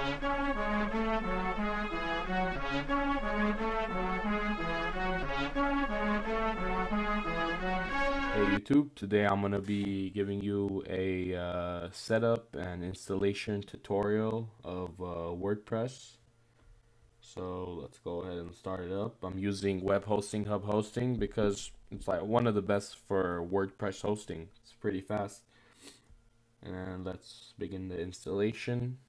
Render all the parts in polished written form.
Hey YouTube, today I'm going to be giving you a setup and installation tutorial of WordPress. So let's go ahead and start it up. I'm using web hosting hub hosting because it's like one of the best for WordPress hosting. It's pretty fast. And let's begin the installation.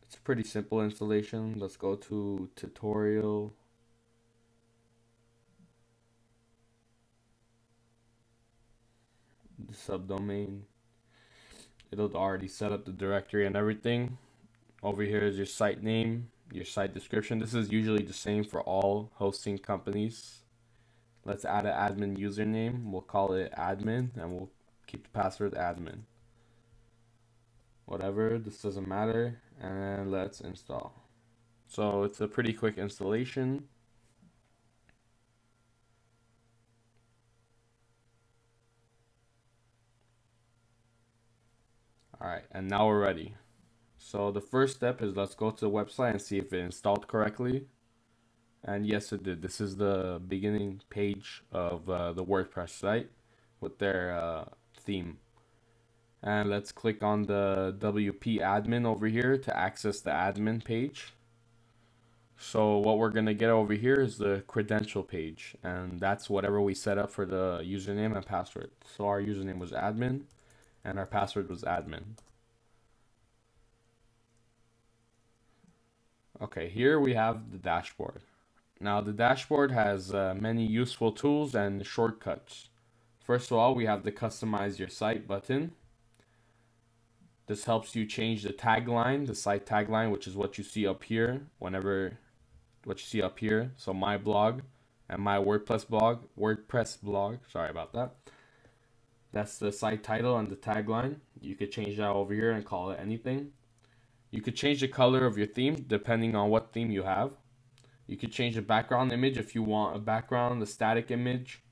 It's a pretty simple installation. Let's go to tutorial. The subdomain. It'll already set up the directory and everything. Over here is your site name, your site description. This is usually the same for all hosting companies. Let's add an admin username. We'll call it admin and we'll keep the password admin. Whatever, this doesn't matter. And let's install. So it's a pretty quick installation. Alright, and now we're ready. So the first step is let's go to the website and see if it installed correctly. And yes, it did. This is the beginning page of the WordPress site with their theme. And let's click on the WP admin over here to access the admin page. So what we're going to get over here is the credential page. And that's whatever we set up for the username and password. So our username was admin and our password was admin. Okay, here we have the dashboard. Now the dashboard has many useful tools and shortcuts. First of all, we have the customize your site button. This helps you change the tagline, the site tagline, which is what you see up here, So my blog and my WordPress blog, sorry about that. That's the site title and the tagline. You could change that over here and call it anything. You could change the color of your theme depending on what theme you have. You could change the background image if you want a background, a static image.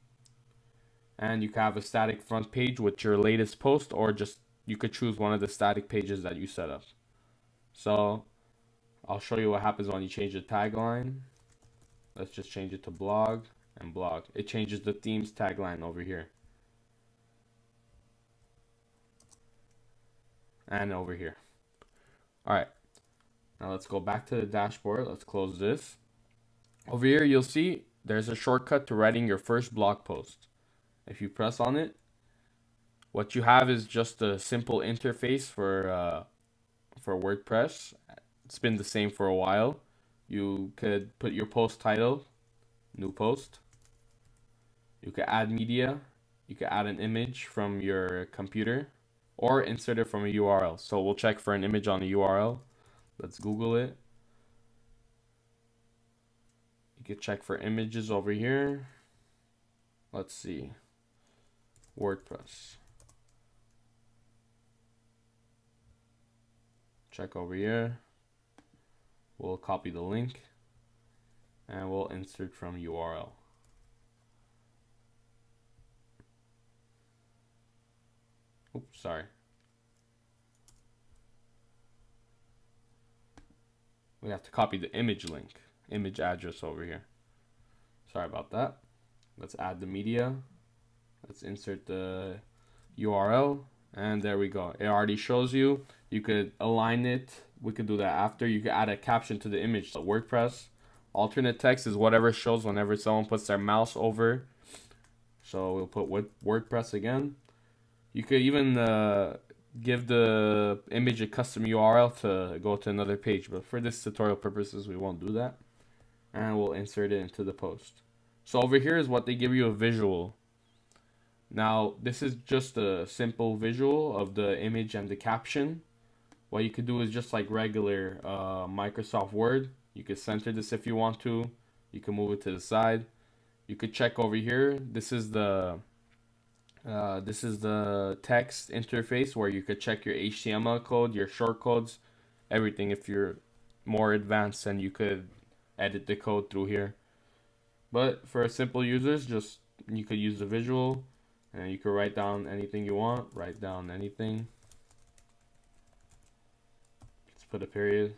And you can have a static front page with your latest post, or just you could choose one of the static pages that you set up. So I'll show you what happens when you change the tagline. Let's just change it to blog and blog. It changes the theme's tagline over here. And over here. Alright, now let's go back to the dashboard. Let's close this. Over here, you'll see there's a shortcut to writing your first blog post. If you press on it, what you have is just a simple interface for WordPress. It's been the same for a while. You could put your post title, new post. You could add media. You could add an image from your computer or insert it from a URL. So we'll check for an image on a URL. Let's Google it. You could check for images over here. Let's see. WordPress. Check over here. We'll copy the link and we'll insert from URL. Oops, sorry. We have to copy the image link, image address over here. Sorry about that. Let's add the media. Let's insert the URL, and there we go. It already shows you. You could align it. We could do that after. You could add a caption to the image. So WordPress alternate text is whatever shows whenever someone puts their mouse over. So we'll put WordPress again. You could even give the image a custom URL to go to another page, but for this tutorial purposes we won't do that, and we'll insert it into the post. So over here is what they give you a visual. Now this is just a simple visual of the image and the caption. What you could do is just like regular Microsoft Word. You could center this if you want to. You can move it to the side. You could check over here. This is the text interface where you could check your HTML code, your shortcodes, everything. If you're more advanced, and you could edit the code through here. But for simple users, just you could use the visual, and you could write down anything you want. Write down anything. put a period.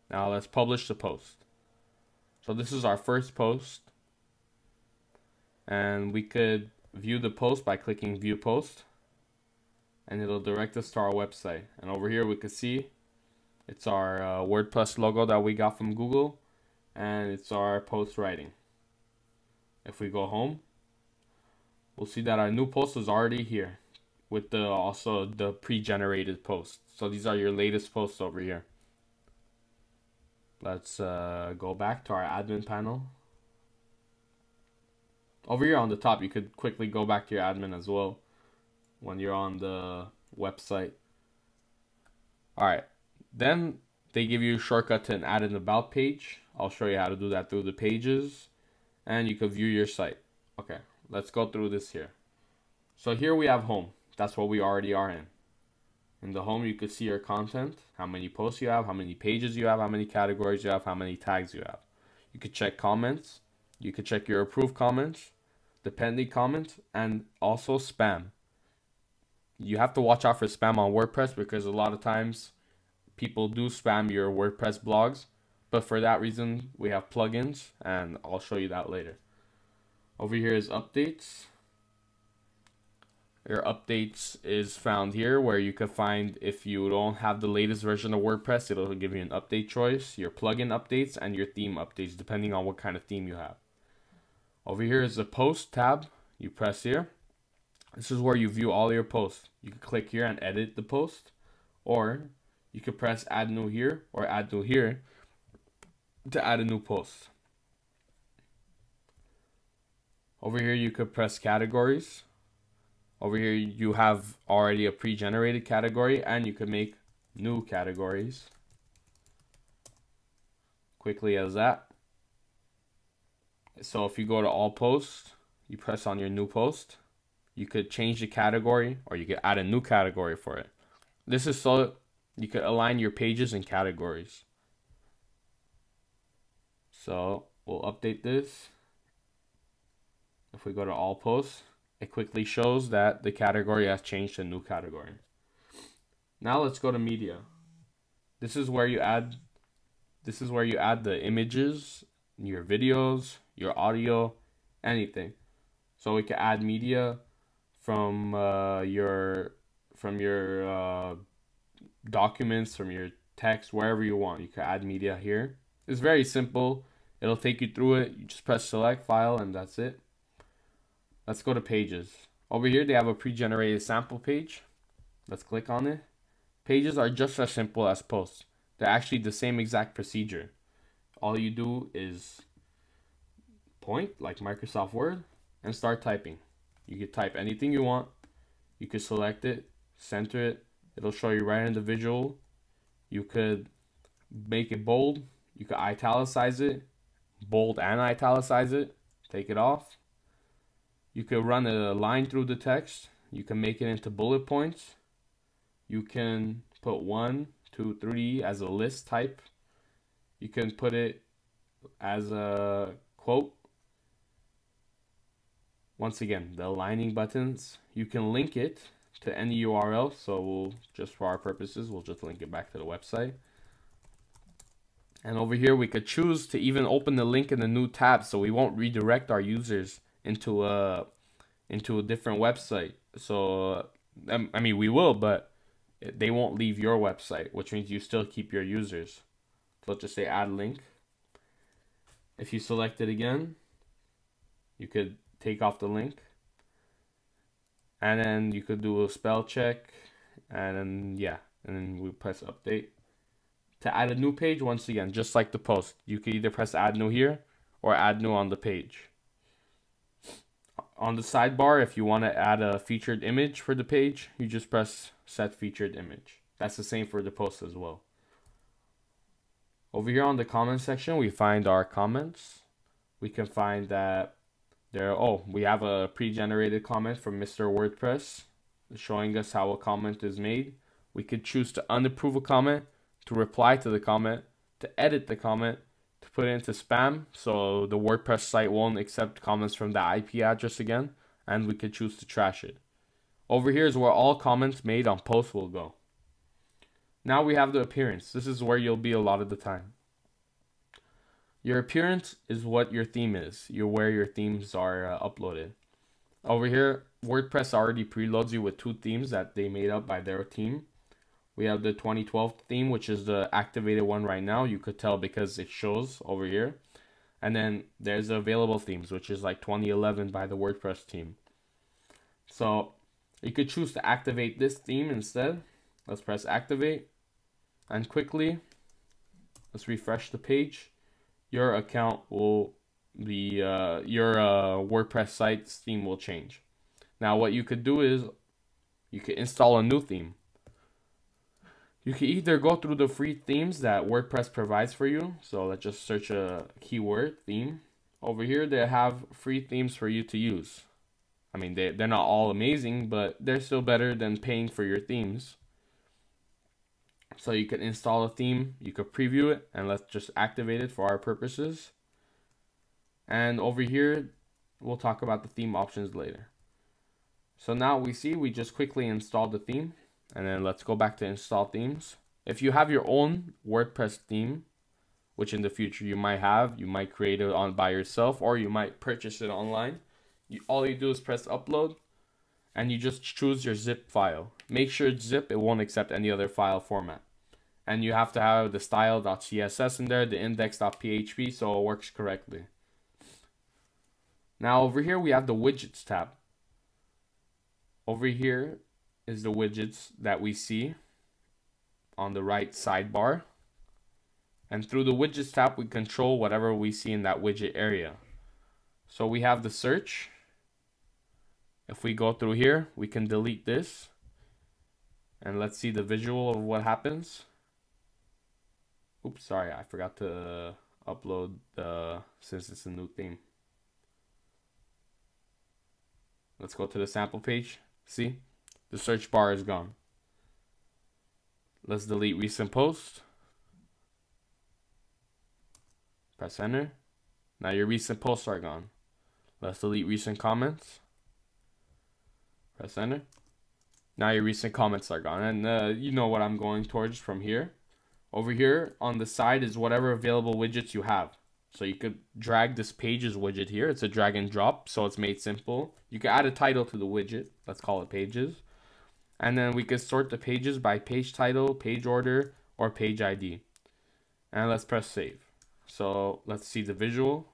Now let's publish the post. So this is our first post. And we could view the post by clicking view post. And it'll direct us to our website. And over here we can see it's our WordPress logo that we got from Google. And it's our post writing. If we go home, we'll see that our new post is already here with also the pre-generated post. So these are your latest posts over here. Let's go back to our admin panel. Over here on the top, you could quickly go back to your admin as well when you're on the website. Alright, then they give you a shortcut to add an about page. I'll show you how to do that through the pages. And you can view your site. Okay, let's go through this here. So here we have home. That's what we already are in. In the home, you can see your content, how many posts you have, how many pages you have, how many categories you have, how many tags you have. You could check comments. You could check your approved comments, the pending comments, and also spam. You have to watch out for spam on WordPress because a lot of times people do spam your WordPress blogs. But for that reason, we have plugins, and I'll show you that later. Over here is updates. Your updates is found here, where you can find if you don't have the latest version of WordPress, it'll give you an update choice, your plugin updates, and your theme updates, depending on what kind of theme you have. Over here is the post tab. You press here. This is where you view all your posts. You can click here and edit the post, or you can press add new here or add new here to add a new post. Over here you could press categories. Over here you have already a pre-generated category, and you can make new categories. Quickly as that. So if you go to all posts, you press on your new post, you could change the category, or you could add a new category for it. This is so you could align your pages and categories. So we'll update this. If we go to all posts, it quickly shows that the category has changed to a new category. Now let's go to media. This is where you add the images, your videos, your audio, anything. So we can add media from your documents, from your text, wherever you want. You can add media here. It's very simple. It'll take you through it. You just press select file and that's it. Let's go to pages. Over here they have a pre-generated sample page. Let's click on it. Pages are just as simple as posts. They're actually the same exact procedure. All you do is point, like Microsoft Word, and start typing. You can type anything you want. You could select it, center it. It'll show you right in the visual. You could make it bold. You could italicize it, bold and italicize it. Take it off. You could run a line through the text. You can make it into bullet points. You can put 1, 2, 3 as a list type. You can put it as a quote. Once again, the aligning buttons, you can link it to any URL. So we'll just, for our purposes, we'll just link it back to the website. And over here, we could choose to even open the link in a new tab, so we won't redirect our users into a different website. So I mean, we will, but they won't leave your website, which means you still keep your users. So let's just say add link. If you select it again, you could take off the link, and then you could do a spell check, and then yeah, and then we press update. To add a new page, once again, just like the post, you can either press add new here or add new on the page. On the sidebar, if you want to add a featured image for the page, you just press set featured image. That's the same for the post as well. Over here on the comment section, we find our comments. We can find that we have a pre-generated comment from Mr. WordPress showing us how a comment is made. We could choose to unapprove a comment, to reply to the comment, to edit the comment, to put it into spam, so the WordPress site won't accept comments from the IP address again, and we could choose to trash it. Over here is where all comments made on posts will go. Now we have the appearance. This is where you'll be a lot of the time. Your appearance is what your theme is. Where your themes are uploaded. Over here, WordPress already preloads you with 2 themes that they made up by their team. We have the 2012 theme, which is the activated one right now. You could tell because it shows over here. And then there's the available themes, which is like 2011 by the WordPress team. So you could choose to activate this theme instead. Let's press activate. And quickly, let's refresh the page. Your account will be, your WordPress site's theme will change. Now what you could do is, you could install a new theme. You can either go through the free themes that WordPress provides for you. So let's just search a keyword theme. Over here, they have free themes for you to use. I mean, they're not all amazing, but they're still better than paying for your themes. So you can install a theme, you could preview it, and let's just activate it for our purposes. And over here, we'll talk about the theme options later. So now we just quickly installed the theme. And then let's go back to install themes. If you have your own WordPress theme, which in the future you might create it on by yourself, or you might purchase it online. All you do is press upload, and you just choose your zip file. Make sure it's zip, it won't accept any other file format. And you have to have the style.css in there, the index.php, so it works correctly. Now over here we have the widgets tab. Over here is the widgets that we see on the right sidebar. And through the widgets tab, we control whatever we see in that widget area. So we have the search. If we go through here, we can delete this. And let's see the visual of what happens. Oops, sorry, I forgot to upload since it's a new theme. Let's go to the sample page. See? The search bar is gone. Let's delete recent post. Press enter. Now your recent posts are gone. Let's delete recent comments. Press enter. Now your recent comments are gone. And you know what I'm going towards from here. Over here on the side is whatever available widgets you have. So you could drag this pages widget here. It's a drag and drop, so it's made simple. You can add a title to the widget. Let's call it pages. And then we could sort the pages by page title, page order, or page ID. And let's press save. So let's see the visual.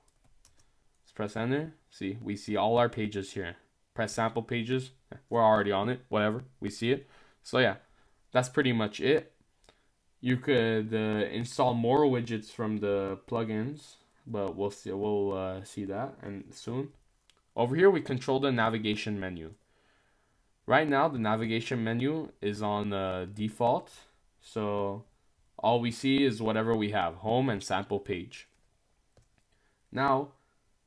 Let's press enter. See, we see all our pages here. Press sample pages. We're already on it. Whatever. We see it. So yeah, that's pretty much it. You could install more widgets from the plugins, but we'll see. We'll see that and soon. Over here, we control the navigation menu. Right now, the navigation menu is on default, so all we see is whatever we have, home and sample page. Now,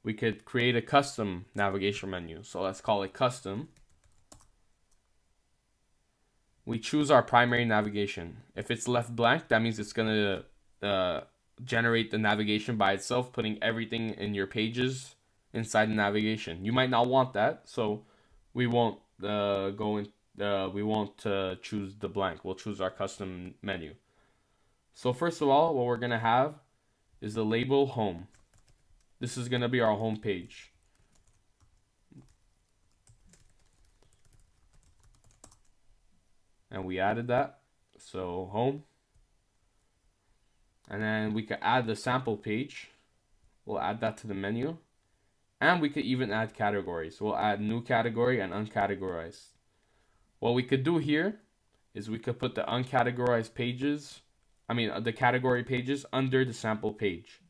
we could create a custom navigation menu, so let's call it custom. We choose our primary navigation. If it's left blank, that means it's going to generate the navigation by itself, putting everything in your pages inside the navigation. You might not want that, so we won't we won't choose the blank. We'll choose our custom menu. So first of all, what we're gonna have is the label home. This is gonna be our home page. And we added that, so home. And then we could add the sample page. We'll add that to the menu. And we could even add categories. We'll add new category and uncategorized. What we could do here is we could put the uncategorized pages, the category pages under the sample page.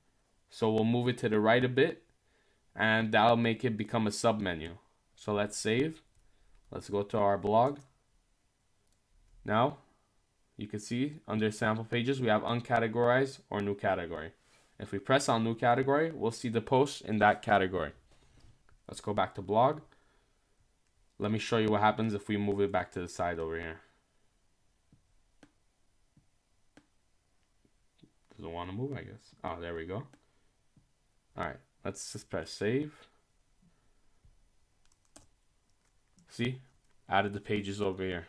So we'll move it to the right a bit, and that'll make it become a sub menu. So let's save. Let's go to our blog. Now, you can see under sample pages, we have uncategorized or new category. If we press on new category, we'll see the posts in that category. Let's go back to blog. Let me show you what happens if we move it back to the side over here. Doesn't want to move, I guess. Oh, there we go. All right, let's just press save. See, added the pages over here.